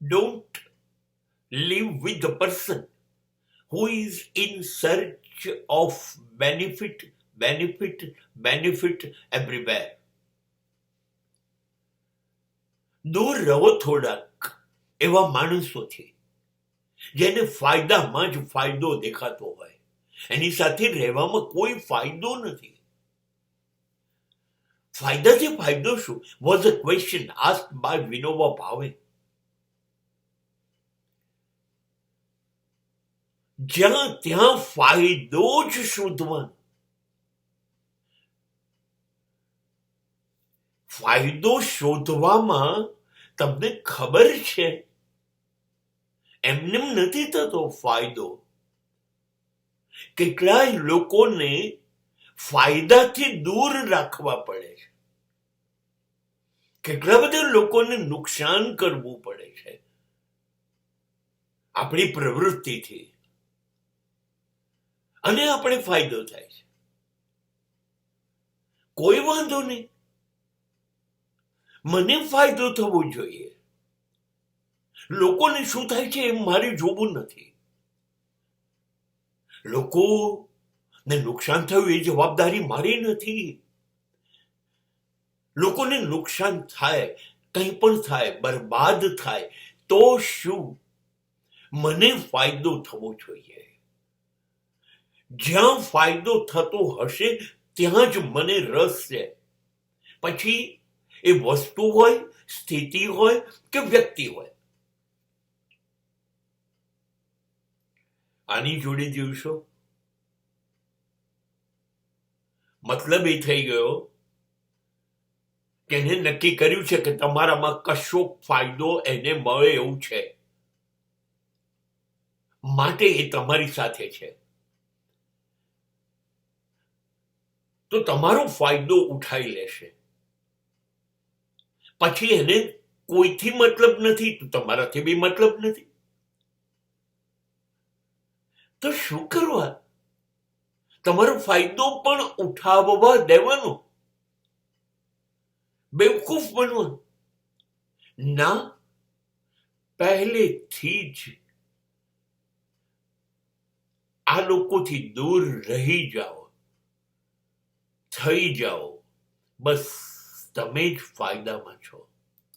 Don't live with the person who is in search of benefit, benefit, benefit everywhere. દૂર રહો થોડાક એવા માણસોથી જેને ફાયદામાં જ ફાયદો દેખાતો હોય, એની સાથે રહેવામાં કોઈ ફાયદો નથી. ફાયદાથી ફાયદો શું was a question asked by Vinoba Bhave. જ્યાં ત્યાં ફાયદો જ શોધવાનો. ફાયદો શોધવામાં તમને ખબર છે એમને નથી થતો ફાયદો. કેટલાય લોકોને ફાયદાથી દૂર રાખવા પડે છે. કેટલા બધા લોકોને નુકસાન કરવું પડે છે આપણી પ્રવૃત્તિથી, અને આપણે ફાયદો થાય છે. કોઈ વાંધો નહીં, મને ફાયદો થવો જોઈએ. લોકોને શું થાય છે એમ મારે જોવું નથી. લોકોને નુકસાન થયું એ જવાબદારી મારી નથી. લોકોને નુકસાન થાય, કંઈ પણ થાય, બરબાદ થાય તો શું, મને ફાયદો થવો જોઈએ. જ્યાં ફાયદો થતો હશે ત્યાં જ મને રસ છે. પછી એ વસ્તુ હોય, સ્થિતિ હોય કે વ્યક્તિ હોય. આની જોડે જીવશો, મતલબ એ થઈ ગયો કે એને નક્કી કર્યું છે કે તમારામાં કશો ફાયદો એને મળે એવું છે, માટે એ તમારી સાથે છે. તો તમારો ફાયદો ઉઠાઈ લેશે. પછી એને કોઈથી મતલબ નથી તો તમારાથી બી મતલબ નથી. તો શું કરવા? તમારો ફાયદો પણ ઉઠાવવા દેવાનો, બેવકૂફ બનવાનું ના. પહેલેથી જ આ લોકોથી દૂર રહી જાઓ, થઈ જાઓ. બસ તમે જ ફાયદામાં છો.